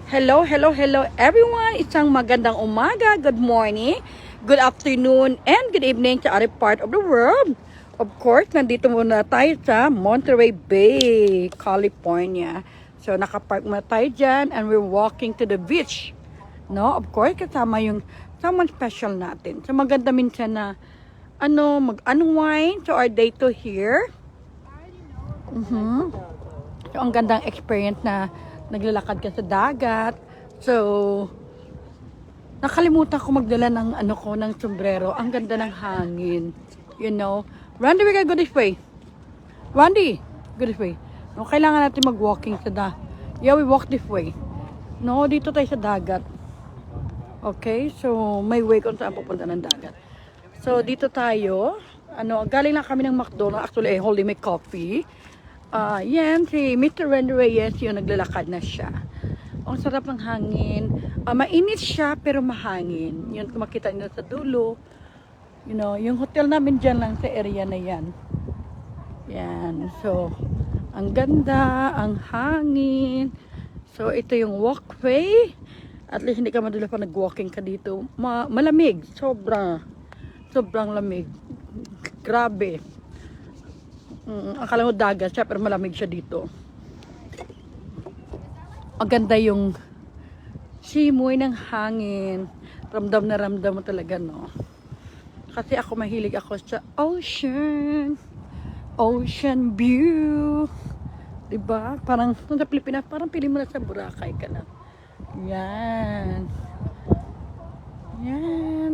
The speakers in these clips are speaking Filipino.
Hello, hello, hello everyone! Isang magandang umaga, good morning, good afternoon, and good evening sa other part of the world. Of course, nandito muna tayo sa Monterey Bay, California. So, nakapark muna tayo dyan and we're walking to the beach. No, of course, kasama yung someone special natin. So, maganda minsan na mag-unwind to our day to here. So, ang gandang experience na naglalakad ka sa dagat. So, nakalimutan ko magdala ng ng sombrero. Ang ganda ng hangin. You know. Randy, we gotta go this way. Randy, go this way. No, kailangan natin mag-walking sa Yeah, we walk this way. No, dito tayo sa dagat. Okay, so may way kung saan pupunta ng dagat. So, dito tayo. Galing lang kami ng McDonald's. Actually, holding my coffee. Yan, si Mr. Randy Reyes, yung naglalakad na siya. Ang sarap ng hangin. Mainit siya, pero mahangin. Yun, makita nyo sa dulo. You know, yung hotel namin dyan lang sa area na yan. Yan. So, ang ganda, ang hangin. So, ito yung walkway. At least hindi ka madula pa nag-walking ka dito. Malamig. Sobrang lamig. Grabe. Akala mo dagat siya, pero malamig siya dito. Ang ganda yung simoy ng hangin. Ramdam na ramdam mo talaga, no? Kasi mahilig ako sa ocean. Ocean view. Diba? Parang, sa Pilipinas, parang pili mo na sa Boracay ka na. Yan. Yan.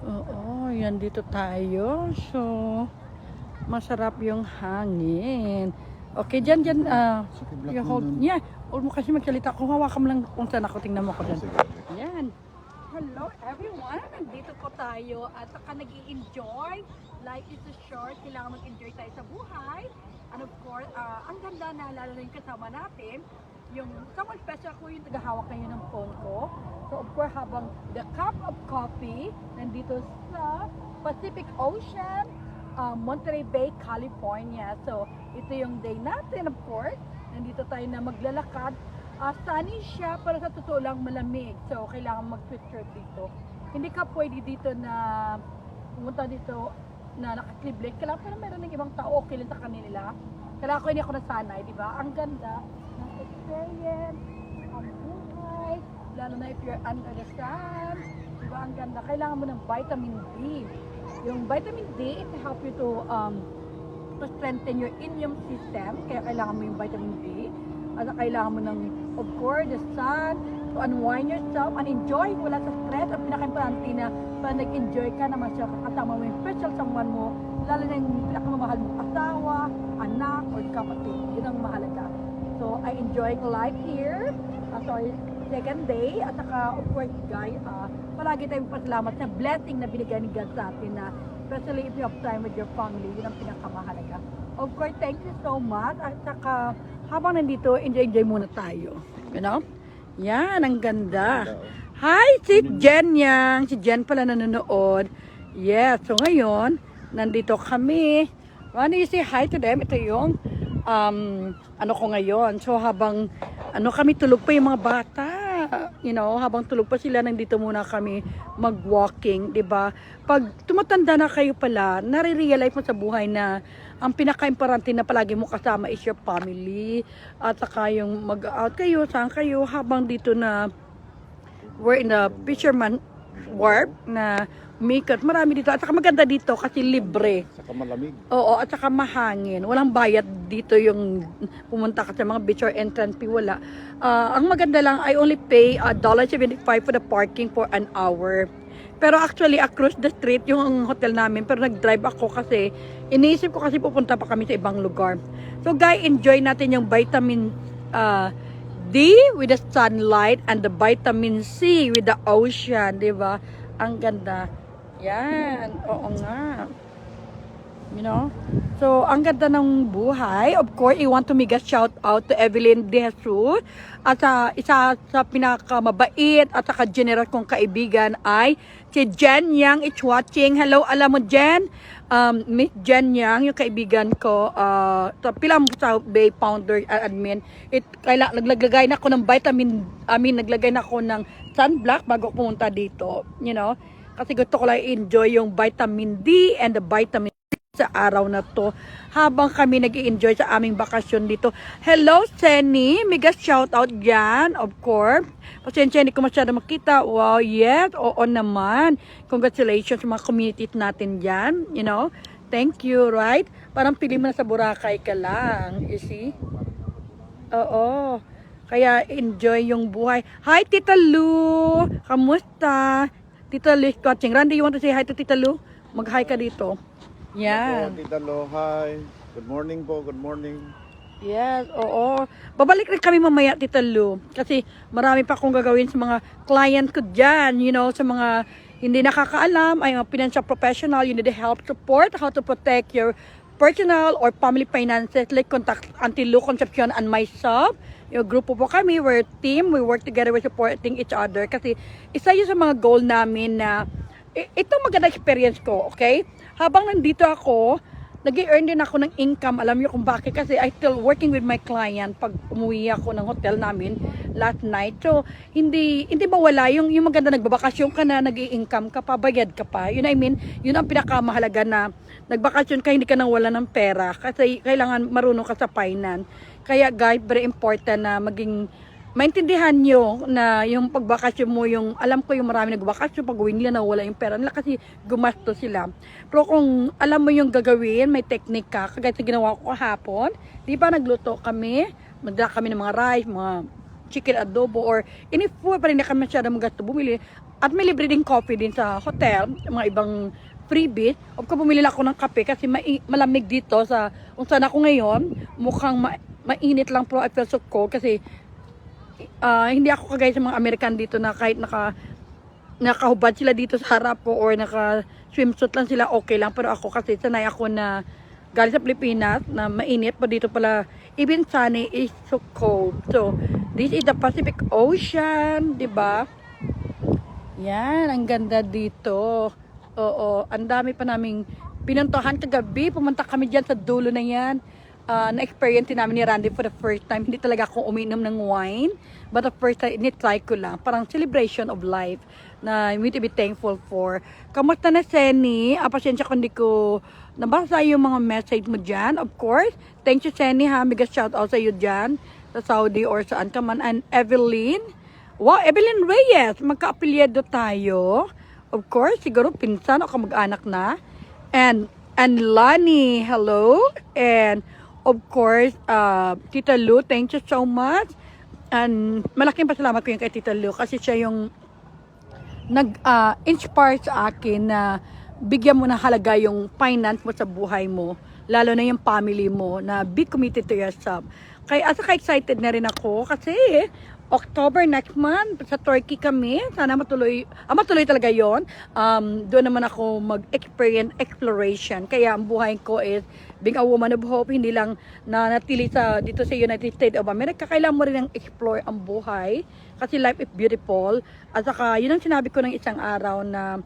Oo, yan dito tayo. So, masarap yung hangin. Okay, dyan, yung hold, yeah, hold mo kasi magsalita. Kung hawakan mo lang kung saan ako, tingnan mo ako dyan. Yan. Hello everyone, nandito po tayo at saka nag-i-enjoy. Life is so short, kailangan mag-enjoy tayo sa buhay. And of course, ang ganda na, lalo na yung kasama natin, yung someone special ko yung tagahawak ngayon ng phone ko. So of course, habang the cup of coffee, nandito sa Pacific Ocean, Monterey Bay, California. So, ito yung day natin, of course. Nandito tayo na maglalakad. Sunny siya, pero sa totoo lang malamig. So, kailangan mag-sweatshirt dito. Hindi ka pwede dito na pumunta dito na naka-sleeveless. Kailangan, pero meron ng ibang tao, okay lang sa kanila. Kailangan ko hindi ako nasanay, di ba? Ang ganda ng experience, ang buhay, lalo na if you're under the sun. Di ba? Ang ganda. Kailangan mo ng vitamin D. Yung vitamin D, it help you to strengthen your immune system. Kaya kailangan mo yung vitamin D. At kailangan mo ng, of course, the sun, to unwind yourself and enjoy. Wala sa stress. Ang pinaka-importante na nag-enjoy ka naman siya, kasama mo yung special someone mo, lalo na yung pinakamamahal mong asawa, anak, or kapatid. Yun ang mahalaga. So, I enjoy life here. Second day. At saka, of course, guys, palagi tayong pasalamat sa blessing na binigay ni God sa atin na especially if you have time with your family, yun ang pinakamahalaga. Of course, thank you so much. At saka, habang nandito, enjoy muna tayo. You know? Yan, ang ganda. Hi, si Jen yang. Si Jen pala nanonood. Yes, so ngayon, nandito kami. Wanna you say hi to them? Ito yung, ko ngayon. So, habang, kami tulog pa yung mga bata. You know, habang tulog pa sila, nandito muna kami mag-walking, 'di ba? Pag tumatanda na kayo pala, nare-realize mo sa buhay na ang pinaka-importante na palagi mo kasama is your family. At saka yung mag-out kayo, saan kayo, habang dito na we're in the fisherman wharf na Mikat. Marami dito. At saka maganda dito kasi libre. Saka malamig. Oo, at saka mahangin. Walang bayad dito yung pumunta ka sa mga beach or entrance fee. Wala. Ang maganda lang, I only pay $1.75 for the parking for an hour. Pero actually, across the street yung hotel namin. Pero nag-drive ako kasi iniisip ko kasi pupunta pa kami sa ibang lugar. So guys, enjoy natin yung vitamin D with the sunlight and the vitamin C with the ocean. Diba? Ang ganda. Yan. Oo nga. You know? So, ang ganda ng buhay. Of course, I want to mega shout out to Evelyn De Jesus. At isa sa pinakamabait at saka generous kong kaibigan ay si Jen Yang is watching. Hello, alam mo Jen? Miss Jen Yang, yung kaibigan ko, Pilam South Bay founder at admin. Naglagay na ako ng naglagay na ako ng sunblock bago pumunta dito. You know? Kasi gusto ko lang enjoy yung vitamin D and the vitamin sa araw na to habang kami nag-i-enjoy sa aming bakasyon dito. Hello, Senny! Mega shout out dyan, of course. Pasensya, hindi ko masyado makita. Wow, yes, oo naman. Congratulations sa mga communities natin dyan. You know, thank you, right? Parang pili mo na sa Boracay ka lang. You see? Oo. Kaya enjoy yung buhay. Hi, Tita Lu! Kamusta? Tita Lu is watching. Randy, you want to say hi to Tita Lu? Mag-hi ka dito. Yan. Hello, Tita Lo, hi. Good morning po, good morning. Yes, oo. Babalik rin kami mamaya, Tita Lu. Kasi marami pa akong gagawin sa mga client ko dyan. You know, sa mga hindi nakakaalam, ay mga financial professional, you need help support, how to protect your personal or family finances. Like, contact Auntie Lu Concepcion and myself. Yung grupo po kami, we're a team, we work together, we're supporting each other. Kasi isa yun sa mga goal namin na ito maganda experience ko, okay? Habang nandito ako, nag-earn din ako ng income. Alam niyo kung bakit? Kasi I still working with my client pag umuwi ako ng hotel namin last night. So, hindi mawala yung maganda nagbabakasyon ka na, nag-i-income ka pa, bayad ka pa. You know what I mean? Yun ang pinakamahalaga na nagbakasyon ka, hindi ka nang wala ng pera. Kasi kailangan marunong ka sa finance. Kaya guys, very important na maintindihan nyo na yung pagbakasyon mo, yung alam ko yung marami nagbakasyon, pag uwi nila nawala yung pera nila kasi gumasto sila. Pero kung alam mo yung gagawin, may technique ka, kagaya sa ginawa ko kahapon, di ba nagluto kami, magdala kami ng mga rice, mga chicken adobo, or any food pa rin na kami masyado magasto bumili. At may libre din coffee din sa hotel, mga ibang freebies. Of course, bumili lang ako ng kape kasi malamig dito sa kung saan ako ngayon. Mukhang mainit lang, pero I feel so cold kasi hindi ako kagaya sa mga American dito na kahit nakahubad sila dito sa harap ko or naka swimsuit lang sila, okay lang. Pero ako kasi sanay ako na galing sa Pilipinas na mainit, pa dito pala even sunny is so cold. So this is the Pacific Ocean, di ba? Yan, ang ganda dito. Oo, ang dami pa naming pinuntahan kagabi. Pumunta kami dyan sa dulo na yan. Na-experience namin ni Randy for the first time. Hindi talaga ako uminom ng wine. But the first time, ni-try ko lang. Parang celebration of life na we need to be thankful for. Kamusta na, Senny? Pasensya kung hindi ko nabasa yung mga message mo dyan. Of course. Thank you, Senny, ha. Mega shout out sa iyo dyan. Sa Saudi or saan ka man. And Evelyn. Wow, Evelyn Reyes. Magka-apelyado tayo. Of course, siguro pinsan o kamag-anak na. And Lani, hello. And of course, Tita Lu, thank you so much. And malaking pasalamat ko yung kay Tita Lu kasi siya yung nag-inspire sa akin na bigyan mo ng halaga yung finance mo sa buhay mo, lalo na yung family mo, na be committed to yourself. Kaya asa excited na rin ako kasi October next month sa Turkey kami. Sana matuloy talaga yon. Doon naman ako mag-experience exploration. Kaya ang buhay ko is being a woman of hope, hindi lang nanatili dito sa United States of America. Kailangan mo rin explore ang buhay kasi life is beautiful. At saka yun ang sinabi ko ng isang araw na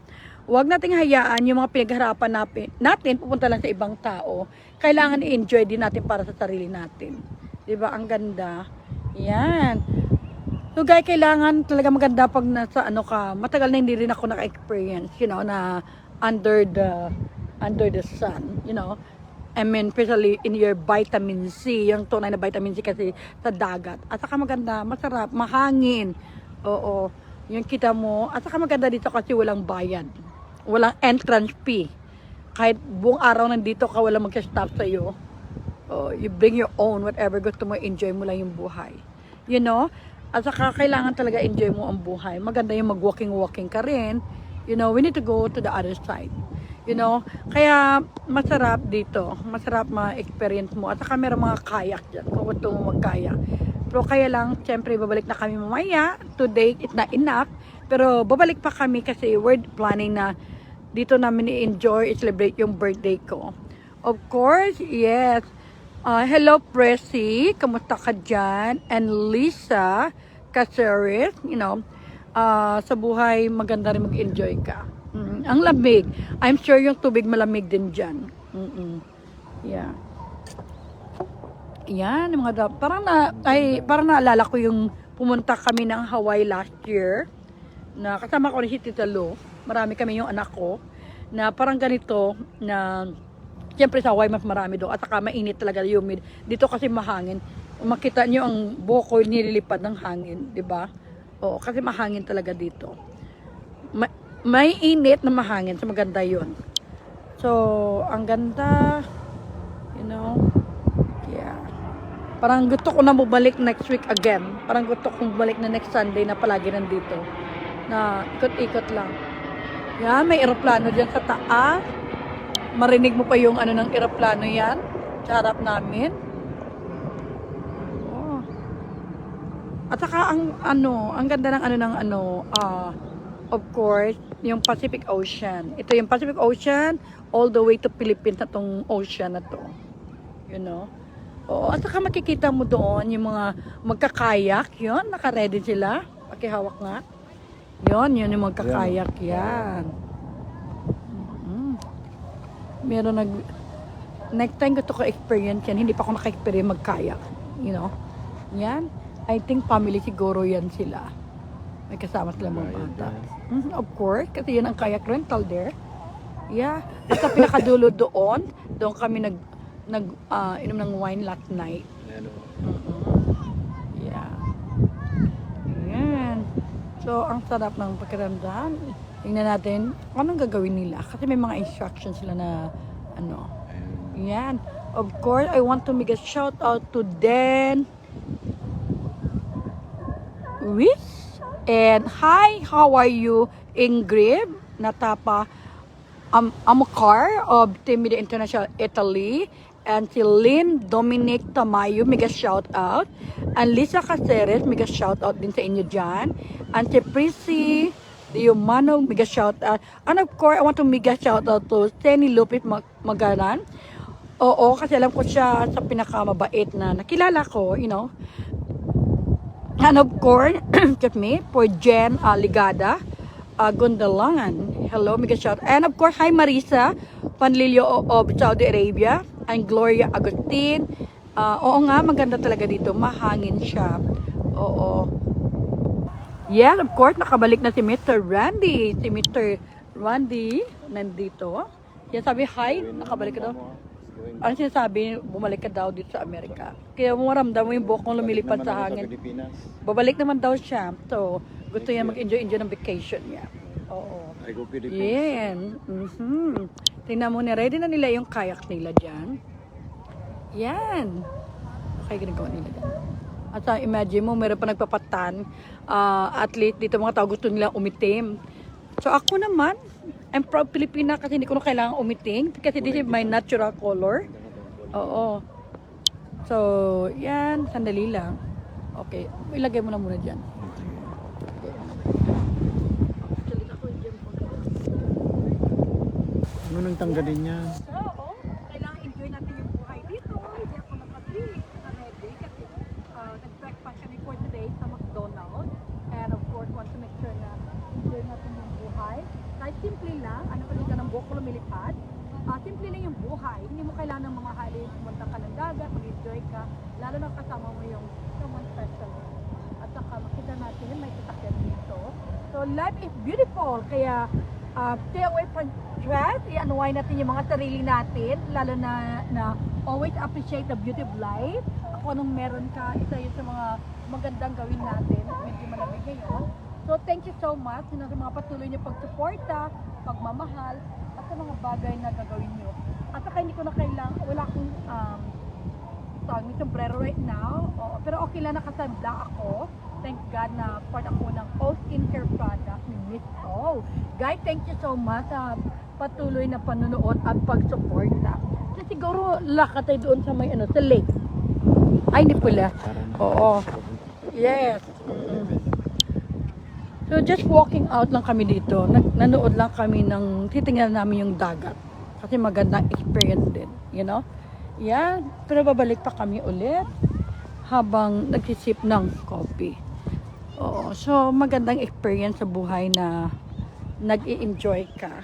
huwag nating hayaan yung mga pinagharapan natin pupunta lang sa ibang tao. Kailangan i-enjoy din natin para sa sarili natin. Diba? Ang ganda. Yan. So guys, kailangan talaga maganda pag nasa matagal na hindi rin ako naka-experience, you know, na under the sun, you know. I mean, especially in your vitamin C, yung tunay na vitamin C kasi sa dagat. At saka maganda, masarap, mahangin. Oo, yung kita mo. At saka maganda dito kasi walang bayad. Walang entrance fee. Kahit buong araw nandito ka, walang mag-stop sa'yo. You bring your own, whatever gusto mo, enjoy mo lang yung buhay. You know? At saka kailangan talaga enjoy mo ang buhay. Maganda yung mag-walking ka rin. You know, we need to go to the other side. You know, kaya masarap dito. Masarap ma-experience mo. At saka meron mga kayak dyan. Kung gusto mo mag-kayak. Pero kaya lang, syempre, babalik na kami mamaya. Today, it's not enough. Pero babalik pa kami kasi we're planning na dito namin i-enjoy, i-celebrate yung birthday ko. Of course, yes. Hello, Pressy. Kamusta ka dyan? And Lisa Caceres, sa buhay, maganda rin mag-enjoy ka. Ang lamig. I'm sure yung tubig malamig din dyan. Yeah. Yan, yung mga parang naalala ko yung pumunta kami ng Hawaii last year na kasama ko rin si Tita Lu. Marami kami yung anak ko na parang ganito na siyempre sa Hawaii mas marami doon at saka mainit talaga humid. Dito kasi mahangin. Makita niyo ang buhok ko nililipad ng hangin, 'di ba? Oo, kasi mahangin talaga dito. May init na mahangin, so maganda 'yon. So, ang ganda, yeah. Parang gusto ko na bumalik next week again. Parang gusto kong bumalik na next Sunday na palagi nandito. Na ikot-ikot lang. Yan, may eroplano dyan sa taas. Marinig mo pa yung ng eroplano yan sa harap namin. Oh. At saka ang ganda ng of course, yung Pacific Ocean. Ito yung Pacific Ocean all the way to Philippines na tong ocean na to. Oo, at saka makikita mo doon yung mga magkakayak, yun, naka-ready sila. Pakihawak nga. Yun yung magkakayak yan. Meron next time gusto ko experience yan, hindi pa ako naka-experience magkayak. Yan. I think family siguro yan sila. May kasama sila mga bata. Of course, kasi yun ang kayak rental there. Yeah. At sa pinakadulo doon kami inom ng wine last night. Yeah. Yan. So, ang sarap ng pakiramdam. Tingnan natin kung anong gagawin nila. Kasi may mga instructions sila na Yan. Of course, I want to make a shout out to Dan Wish. And hi, how are you? Ingrid Natapa Amokar of Team Media International Italy. And si Lynn Dominic Tamayo, mega shout out. And Lisa Caceres, mega shout out din sa inyo dyan. And si Prissy Diomano, mega shout out. And of course, I want to mega shout out to Senny Lupit Magalan. Oo, kasi alam ko siya sa pinakamabait na nakilala ko, And of course, excuse me, for Jen Ligada Gundalangan. Hello, mega shout. And of course, hi Marisa Panlilio of Saudi Arabia. And Gloria Agustin. Oo nga, maganda talaga dito. Mahangin siya. Oo. Yeah, of course, nakabalik na si Mr. Randy. Si Mr. Randy, nandito. Yan sabi, hi, nakabalik ka daw. Ano sinasabi, bumalik ka daw dito sa Amerika. Kaya maramdam mo yung buhok mong lumilipad sa hangin. Babalik naman daw siya. So, gusto niya mag-enjoy ng vacation niya. Oo. I go Philippines. Yeah. Tingnan mo, ready na nila yung kayak nila dyan. Yan. Okay, ginagawa nila dyan. At imagine mo, meron pa nagpapatan. At least dito mga tao gusto nila umitim. So ako naman, I'm proud Filipina kasi hindi ko na kailangan umitim. Kasi this is my natural color. Oo. So, yan. Sandali lang. Okay. Ilagay mo na muna dyan. Ano nang tanggalin niya? Oo. Kailangan enjoy natin yung buhay dito. Hindi ako nakabili. Ready. Kasi nag-breakfast kami for today sa McDonald's. And of course, want to make sure na enjoy natin yung buhay. Kahit simple lang. Ano ka dito ng buhok ko lumilipad. Simple lang yung buhay. Hindi mo kailangan ng mga hali. Pumunta ka ng dagat, mag-enjoy ka. Lalo na kasama mo yung someone special. At saka makita natin, may sasakyan dito. So life is beautiful. Kaya stay away from stress. I-unwind natin yung mga sarili natin. Lalo na always appreciate the beauty of life. Ako nung meron ka, isa yun sa mga magandang gawin natin. Medyo malamig ngayon. So thank you so much sa mga patuloy niyo pagsuporta, pagmamahal, at sa mga bagay na gagawin niyo. At saka hindi ko na kailangan, wala akong may sombrero right now. Pero okay lang, nakasabla ako. Thank God na part ako ng All Skincare product ni Miss O. Guys, thank you so much sa patuloy na panonood at pagsuporta. So siguro lakad tayo doon sa may sa lake. Ay, hindi pala. Oo. Yes. So just walking out lang kami dito. Nanood lang kami titingnan namin yung dagat. Kasi magandang experience din. you know. Yan, pero babalik pa kami ulit habang nagsisip ng coffee. Oo, so magandang experience sa buhay na nag-i-enjoy ka.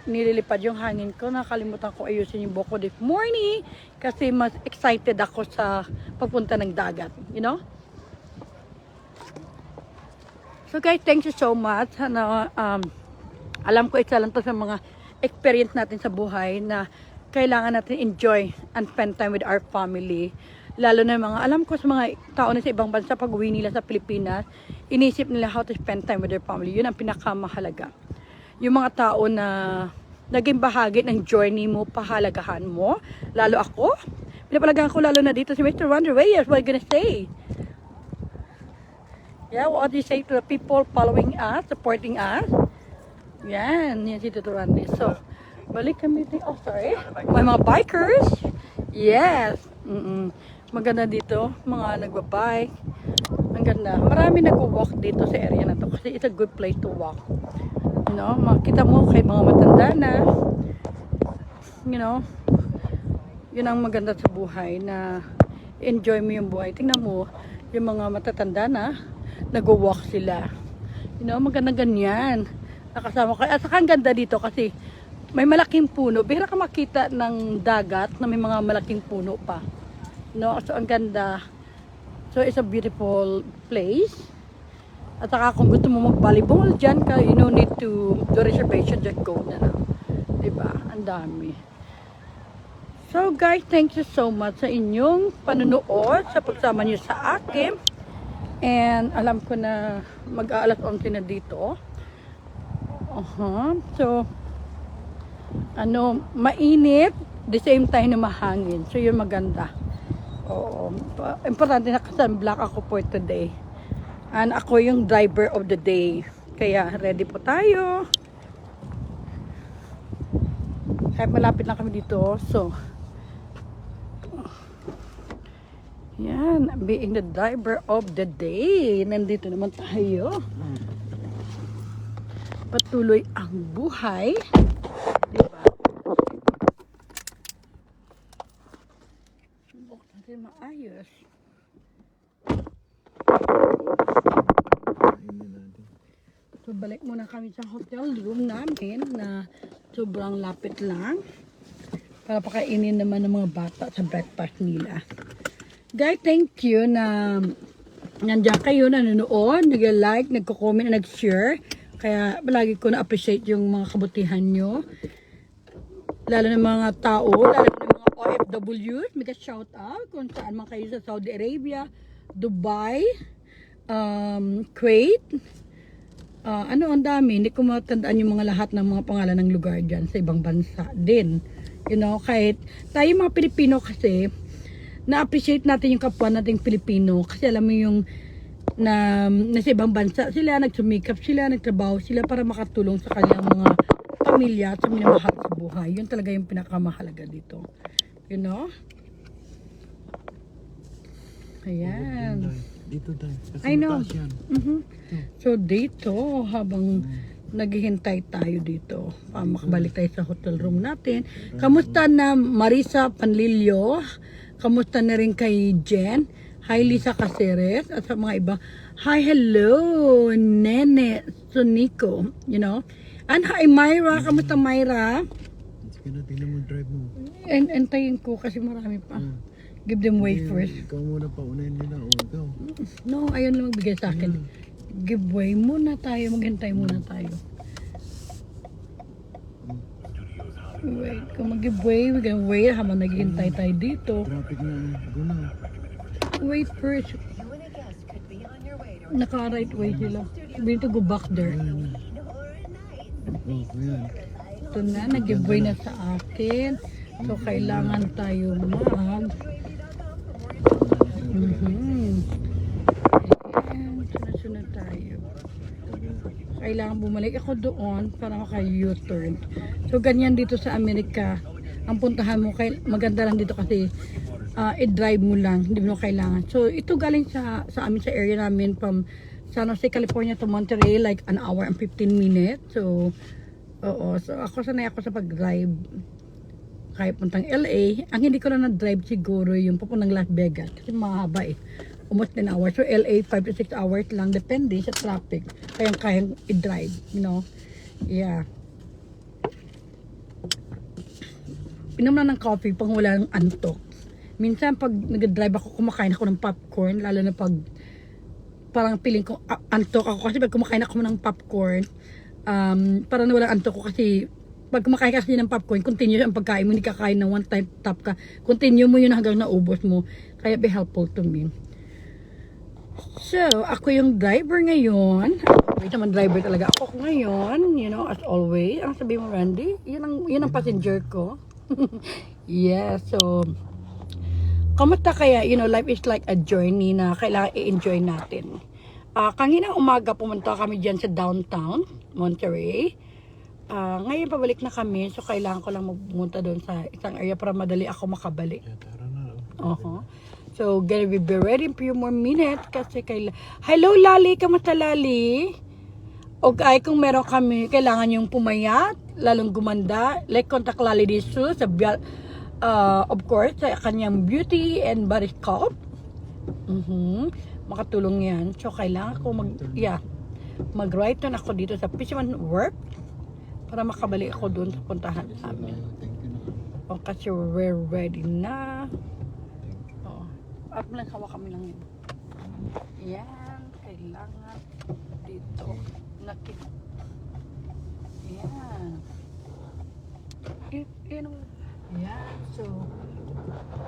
Nililipad yung hangin ko, nakalimutan ko ayusin yung buhok ko this morning kasi mas excited ako sa papunta ng dagat, you know. So guys, thank you so much. Alam ko isa lang to sa mga experience natin sa buhay na kailangan natin enjoy and spend time with our family. Lalo na mga, alam ko sa mga tao na sa ibang bansa, pag uwi nila sa Pilipinas, inisip nila how to spend time with their family. Yun ang pinakamahalaga. Yung mga tao na naging bahagi ng journey mo, pahalagahan mo. Lalo ako, pinapalagahan ko lalo na dito si Mr. Wonder Reyes. What are you gonna say? Yeah, what do you say to the people following us, supporting us? Yan si Tito Randy. So, balik kami dito. Oh, sorry. May mga bikers. Yes. Maganda dito. Mga nagbabike. Ang ganda. Marami nag-walk dito sa area na to kasi it's a good place to walk. You know, makita mo kay mga matanda na. You know, yun ang maganda sa buhay na enjoy mo yung buhay. Tingnan mo, yung mga matatanda na nag-walk sila. You know, maganda ganyan. Nakasama ko. At saka ang ganda dito kasi may malaking puno. Bihira ka makita ng dagat na may mga malaking puno pa. No? So, ang ganda. So, it's a beautiful place. At saka kung gusto mo mag-volleyball dyan ka, you no need to do reservation, just go na lang. Diba? Ang dami. So, guys, thank you so much sa inyong panunood, sa pagsama niyo sa akin. And alam ko na mag-aalas 11 na dito. So, mainit, the same time na mahangin. So, yun maganda. Oo. Importante na sunblock ako for today. And ako yung driver of the day. Kaya, ready po tayo. Kahit malapit na kami dito. So, yan. Being the driver of the day. Nandito naman tayo. Patuloy ang buhay. Diba? Subok natin maayos. So, balik muna kami sa hotel room namin na sobrang lapit lang. Para pakainin naman ng mga bata sa breakfast nila. Guys, thank you na nandiyan kayo, nanonood, nag-like, nagko-comment, nag-share. Kaya palagi ko na-appreciate yung mga kabutihan nyo. Lalo ng mga tao, lalo ng mga OFWs. Mega shout out kung saan man kayo sa Saudi Arabia, Dubai, Kuwait. Ang dami. Hindi ko matandaan yung mga lahat ng mga pangalan ng lugar dyan sa ibang bansa din. You know, kahit tayo mga Pilipino kasi, na-appreciate natin yung kapwa nating Pilipino. Kasi alam mo yung nasa ibang bansa sila, nagsumikap sila, nagtrabaho sila para makatulong sa kanilang mga pamilya sa minamahal sa buhay. Yun talaga yung pinakamahalaga dito. You know? Ayan. Dito tayo. I know. So dito, habang naghihintay tayo dito, makabalik tayo sa hotel room natin. Kamusta na Marisa Panlilio? Kamusta na rin kay Jen? Hi Lisa Caceres at sa mga iba. Hi, hello, Nene Sunico, you know. And hi Myra, kamusta Myra? Sige na, tingnan mo drive mo. Antayin ko kasi marami pa. Give them way first. Ikaw muna pa, unahin nila o ikaw. No, ayun lang magbigay sa akin. Give way muna tayo, maghintay muna tayo. Wait, kung mag-give way, we can wait habang naghihintay tayo dito. Traffic na, go na. Wait first. Naka-right way sila. We need to go back there. Oh, ayan. Ito na, nag-giveaway na sa akin. So, kailangan tayo Ayan, sunod tayo. Kailangan bumalik ako doon para maka-U-turn. So, ganyan dito sa Amerika. Ang puntahan mo, maganda lang dito kasi i-drive mo lang, hindi mo kailangan. So, ito galing sa amin, sa area namin from San Jose, California to Monterey, like an hour and 15 minutes. So, oo. So, ako sanay ako sa pag-drive. Kaya puntang LA, ang hindi ko lang na-drive siguro yung papuntang Las Vegas kasi mahaba eh. Almost 10 hours. So LA, 5 to 6 hours lang. Depende sa traffic. Kayang i-drive, you know. Yeah. Inom lang ng coffee pang wala ng antok. Minsan pag nag-drive ako, kumakain ako ng popcorn. Lalo na pag parang feeling ko antok ako. Kasi pag kumakain ako ng popcorn, parang wala antok ko kasi pag kumakain kasi ng popcorn, continue ang pagkain mo. Hindi kakain ng one time top ka. Continue mo yun hanggang naubos mo. Kaya be helpful to me. So, ako yung driver ngayon. Wait naman, driver talaga ako ngayon. You know, as always. Ang sabi mo, Randy? Yun ang passenger ko. Yeah, so kamusta kaya? You know, life is like a journey na kailangan i-enjoy natin. Kanina umaga pumunta kami dyan sa downtown, Monterey. Ngayon pabalik na kami. So, kailangan ko lang magpunta doon sa isang area para madali ako makabalik. Tara na. So, gonna be ready in a few more minutes kasi Hello, Lali! Kamusta, Lali? Okay, kung meron kami, kailangan yung pumayat, lalong gumanda. Like, contact Lali Disu sa, of course, sa kanyang beauty and body sculpt. Makatulong yan. So, kailangan ko mag-right turn ako dito sa Fisherman Work para makabalik ako doon sa puntahan namin. Thank you na. O, kasi we're ready na. Up lang, hawak kami lang yun. Yan, kailangan dito. Yan. Yan, so,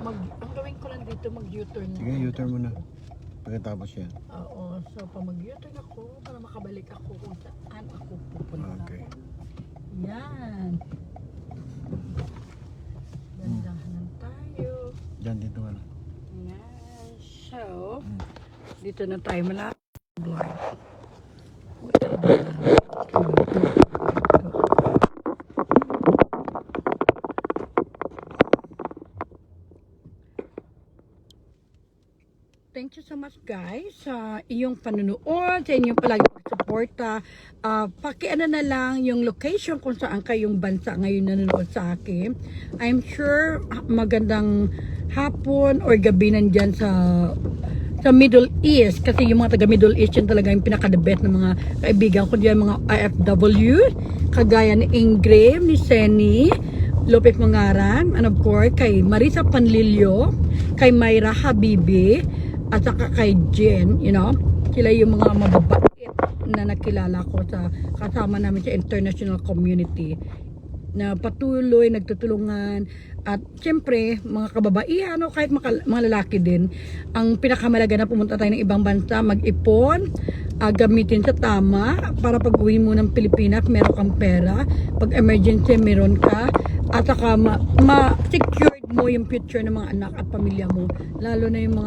ang gawin ko lang dito, mag-U-turn. Sige, U-turn mo na. Pagkatapos yan. Oo, so, pag mag-U-turn ako, para makabalik ako kung saan ako pupunta. Okay. Yan. Dandahan tayo. Diyan, dito ka na. So, dito na tayo malapit. Thank you so much guys sa iyong panunood, sa inyong palagi pagsuporta. Pakiano na lang yung location kung saan kayong bansa ngayon nanonood sa akin. I'm sure magandang hapon or gabi nandyan sa Middle East kasi yung mga taga Middle East yun talaga yung pinaka the best ng mga kaibigan ko diyan, mga IFW kagaya ni Ingrid, ni Seni Lopez Mangaran, and of course kay Marisa Panlilio, kay Myra Habibi, at saka kay Jen, you know, sila yung mga mababait na nakilala ko sa kasama namin sa international community na patuloy nagtutulungan. At siyempre mga kababaihan o kahit mga lalaki din, ang pinakamalaga na pumunta tayo ng ibang bansa, mag-ipon, gamitin sa tama para pag uwi mo ng Pilipinas meron kang pera, pag emergency meron ka, at saka ma-secured mo yung future ng mga anak at pamilya mo, lalo na yung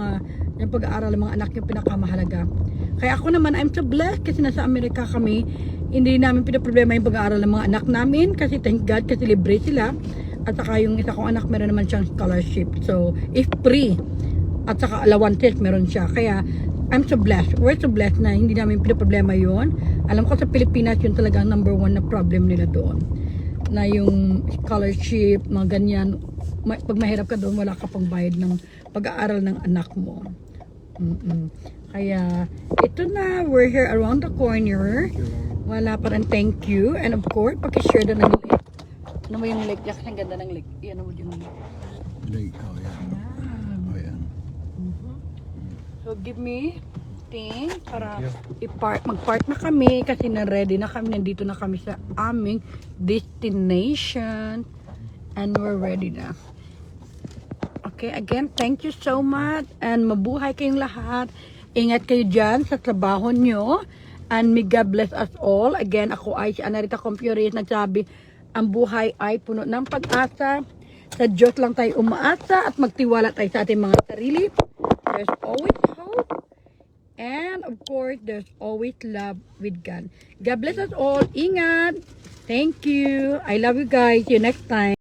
pag-aaral ng mga anak yung pinakamahalaga. Kaya ako naman, I'm so blessed kasi nasa Amerika kami, hindi namin pinaproblema yung pag-aaral ng mga anak namin kasi thank God kasi libre sila. At saka yung isa kong anak meron naman siyang scholarship. So, if free, at saka allowances meron siya. Kaya, I'm so blessed. We're so blessed na hindi namin pinaproblema yun. Alam ko sa Pilipinas yun talaga ang number one na problem nila doon. Na yung scholarship, mga ganyan. Pag mahirap ka doon, wala ka pang bayad ng pag-aaral ng anak mo. Kaya, ito na. We're here around the corner. Wala pa rin thank you. And of course, pakishare na ng link. Ano mo yung lake? Jack, ang ganda ng lake. Iyan mo yung lake. Lake, oh yan. Oh yan. So, give me thing para mag-park na kami kasi na-ready na kami. Nandito na kami sa aming destination. And we're ready na. Okay, again, thank you so much. And mabuhay kayong lahat. Ingat kayo dyan sa trabaho nyo. And may God bless us all. Again, ako ay si Anarita Compuris. Nagsabi, ang buhay ay puno ng pag-asa. Sa Diyos lang tayo umaasa at magtiwala tayo sa ating mga sarili. There's always hope. And of course, there's always love with God. God bless us all. Ingat. Thank you. I love you guys. See you next time.